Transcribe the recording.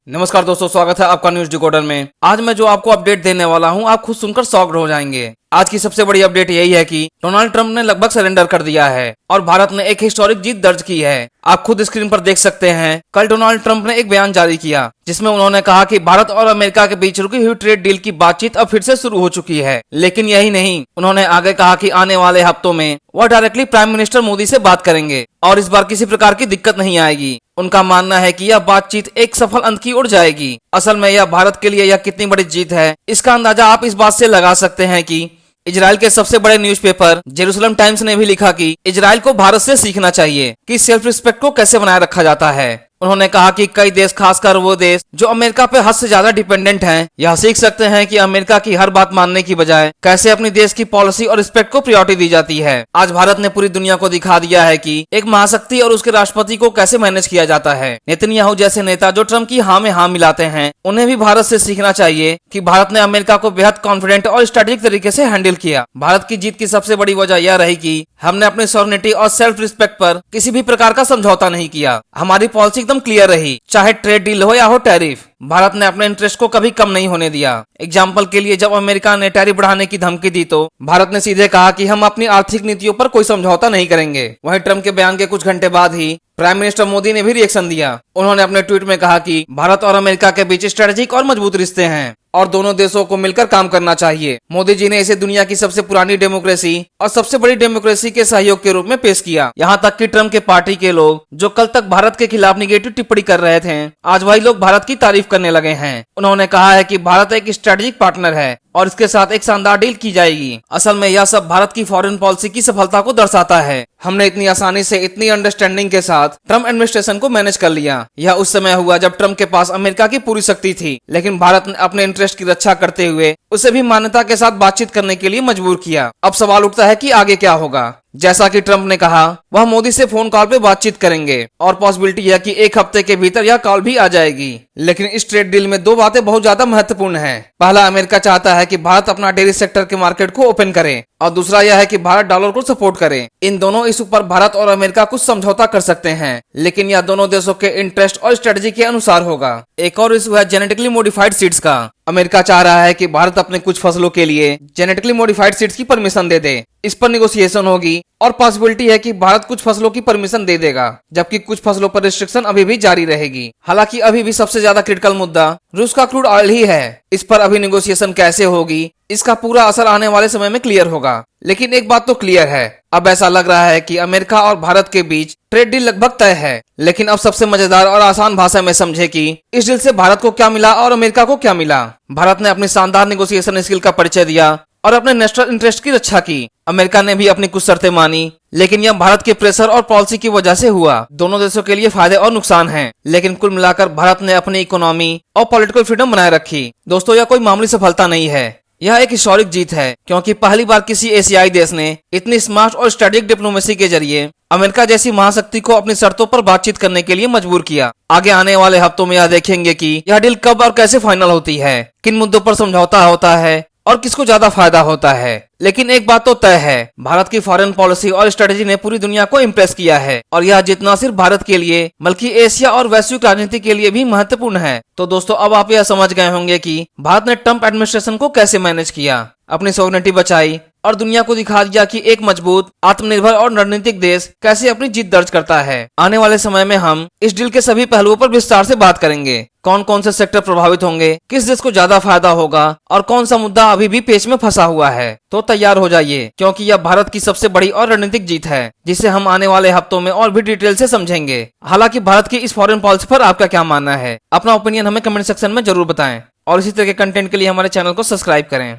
नमस्कार दोस्तों, स्वागत है आपका न्यूज डिकोडर में। आज मैं जो आपको अपडेट देने वाला हूं, आप खुद सुनकर शॉक्ड हो जाएंगे। आज की सबसे बड़ी अपडेट यही है कि डोनाल्ड ट्रंप ने लगभग सरेंडर कर दिया है और भारत ने एक हिस्टोरिक जीत दर्ज की है। आप खुद स्क्रीन पर देख सकते हैं। कल डोनाल्ड ट्रंप ने एक बयान जारी किया जिसमें उन्होंने कहा कि भारत और अमेरिका के बीच रुकी हुई ट्रेड डील की बातचीत अब फिर से शुरू हो चुकी है। लेकिन यही नहीं, उन्होंने आगे कहा कि आने वाले हफ्तों में वह डायरेक्टली प्राइम मिनिस्टर मोदी से बात करेंगे और इस बार किसी प्रकार की दिक्कत नहीं आएगी। उनका मानना है कि यह बातचीत एक सफल अंत की ओर जाएगी। असल में यह भारत के लिए यह कितनी बड़ी जीत है, इसका अंदाजा आप इस बात से लगा सकते हैं कि इजराइल के सबसे बड़े न्यूज़पेपर जेरूसलम टाइम्स ने भी लिखा कि इजराइल को भारत से सीखना चाहिए कि सेल्फ रिस्पेक्ट को कैसे बनाए रखा जाता है। उन्होंने कहा कि कई देश, खासकर वो देश जो अमेरिका पे हद से ज्यादा डिपेंडेंट हैं, यह सीख सकते हैं कि अमेरिका की हर बात मानने की बजाय कैसे अपनी देश की पॉलिसी और रिस्पेक्ट को प्रायोरिटी दी जाती है। आज भारत ने पूरी दुनिया को दिखा दिया है कि एक महाशक्ति और उसके राष्ट्रपति को कैसे मैनेज किया जाता है। नेतन्याहू जैसे नेता जो ट्रंप की हाँ में हाँ मिलाते हैं, उन्हें भी भारत से सीखना चाहिए कि भारत ने अमेरिका को बेहद कॉन्फिडेंट और स्ट्रेटेजिक तरीके से हैंडल किया। भारत की जीत की सबसे बड़ी वजह यह रही कि हमने अपनी सॉवरेनिटी और सेल्फ रिस्पेक्ट पर किसी भी प्रकार का समझौता नहीं किया। हमारी पॉलिसी एकदम क्लियर रही, चाहे ट्रेड डील हो या हो टैरिफ। भारत ने अपने इंटरेस्ट को कभी कम नहीं होने दिया। एग्जाम्पल के लिए, जब अमेरिका ने टैरिफ बढ़ाने की धमकी दी तो भारत ने सीधे कहा कि हम अपनी आर्थिक नीतियों पर कोई समझौता नहीं करेंगे। वहीं ट्रंप के बयान के कुछ घंटे बाद ही प्राइम मिनिस्टर मोदी ने भी रिएक्शन दिया। उन्होंने अपने ट्वीट में कहा कि भारत और अमेरिका के बीच स्ट्रेटेजिक और मजबूत रिश्ते हैं और दोनों देशों को मिलकर काम करना चाहिए। मोदी जी ने इसे दुनिया की सबसे पुरानी डेमोक्रेसी और सबसे बड़ी डेमोक्रेसी के सहयोग के रूप में पेश किया। यहाँ तक कि ट्रंप के पार्टी के लोग जो कल तक भारत के खिलाफ निगेटिव टिप्पणी कर रहे थे, आज वही लोग भारत की तारीफ करने लगे हैं। उन्होंने कहा है कि भारत एक स्ट्रेटेजिक पार्टनर है और इसके साथ एक शानदार डील की जाएगी। असल में यह सब भारत की फॉरेन पॉलिसी की सफलता को दर्शाता है। हमने इतनी आसानी से, इतनी अंडरस्टैंडिंग के साथ ट्रंप एडमिनिस्ट्रेशन को मैनेज कर लिया। यह उस समय हुआ जब ट्रंप के पास अमेरिका की पूरी शक्ति थी, लेकिन भारत ने अपने इंटरेस्ट की रक्षा करते हुए उसे भी मान्यता के साथ बातचीत करने के लिए मजबूर किया। अब सवाल उठता है कि आगे क्या होगा। जैसा कि ट्रंप ने कहा, वह मोदी से फोन कॉल पे बातचीत करेंगे और पॉसिबिलिटी है कि एक हफ्ते के भीतर यह कॉल भी आ जाएगी। लेकिन इस ट्रेड डील में दो बातें बहुत ज्यादा महत्वपूर्ण हैं। पहला, अमेरिका चाहता है कि भारत अपना डेयरी सेक्टर के मार्केट को ओपन करे और दूसरा यह है कि भारत डॉलर को सपोर्ट करे। इन दोनों इशू पर भारत और अमेरिका कुछ समझौता कर सकते हैं, लेकिन यह दोनों देशों के इंटरेस्ट और स्ट्रेटेजी के अनुसार होगा। एक और इशू है जेनेटिकली मॉडिफाइड सीड्स का। अमेरिका चाह रहा है कि भारत अपने कुछ फसलों के लिए जेनेटिकली मॉडिफाइड सीड्स की परमिशन दे दे। इस पर निगोशिएशन होगी और पॉसिबिलिटी है कि भारत कुछ फसलों की परमिशन दे देगा, जबकि कुछ फसलों पर रिस्ट्रिक्शन अभी भी जारी रहेगी। हालांकि अभी भी सबसे ज्यादा क्रिटिकल मुद्दा रूस का क्रूड ऑयल ही है। इस पर अभी निगोशिएशन कैसे होगी, इसका पूरा असर आने वाले समय में क्लियर होगा। लेकिन एक बात तो क्लियर है, अब ऐसा लग रहा है कि अमेरिका और भारत के बीच ट्रेड डील लगभग तय है। लेकिन अब सबसे मजेदार और आसान भाषा में समझे कि इस डील से भारत को क्या मिला और अमेरिका को क्या मिला। भारत ने अपनी शानदार निगोशिएशन स्किल का परिचय दिया और अपने नेशनल इंटरेस्ट की रक्षा की। अमेरिका ने भी अपनी कुछ शर्तें मानी, लेकिन यह भारत के प्रेशर और पॉलिसी की वजह से हुआ। दोनों देशों के लिए फायदे और नुकसान हैं, लेकिन कुल मिलाकर भारत ने अपनी इकोनॉमी और पॉलिटिकल फ्रीडम बनाए रखी। दोस्तों, यह कोई मामूली सफलता नहीं है, यह एक हिस्टोरिक जीत है, क्योंकि पहली बार किसी एशियाई देश ने इतनी स्मार्ट और स्ट्रेटेजिक डिप्लोमेसी के जरिए अमेरिका जैसी महाशक्ति को अपनी शर्तों पर बातचीत करने के लिए मजबूर किया। आगे आने वाले हफ्तों में यह देखेंगे कि यह डील कब और कैसे फाइनल होती है, किन मुद्दों पर समझौता होता है और किसको ज्यादा फायदा होता है। लेकिन एक बात तो तय है, भारत की फॉरेन पॉलिसी और स्ट्रेटेजी ने पूरी दुनिया को इम्प्रेस किया है और यह जितना सिर्फ भारत के लिए बल्कि एशिया और वैश्विक राजनीति के लिए भी महत्वपूर्ण है। तो दोस्तों, अब आप यह समझ गए होंगे कि भारत ने ट्रंप एडमिनिस्ट्रेशन को कैसे मैनेज किया, अपनी सॉवरेनिटी बचाई और दुनिया को दिखा दिया कि एक मजबूत, आत्मनिर्भर और रणनीतिक देश कैसे अपनी जीत दर्ज करता है। आने वाले समय में हम इस डील के सभी पहलुओं पर विस्तार से बात करेंगे। कौन कौन से सेक्टर प्रभावित होंगे, किस देश को ज्यादा फायदा होगा और कौन सा मुद्दा अभी भी पेच में फंसा हुआ है। तो तैयार हो जाइए, क्योंकि यह भारत की सबसे बड़ी और रणनीतिक जीत है, जिसे हम आने वाले हफ्तों में और भी डिटेल से समझेंगे। हालांकि भारत की इस फॉरेन पॉलिसी पर आपका क्या मानना है, अपना ओपिनियन हमें कमेंट सेक्शन में जरूर बताएं और इसी तरह के कंटेंट के लिए हमारे चैनल को सब्सक्राइब करें।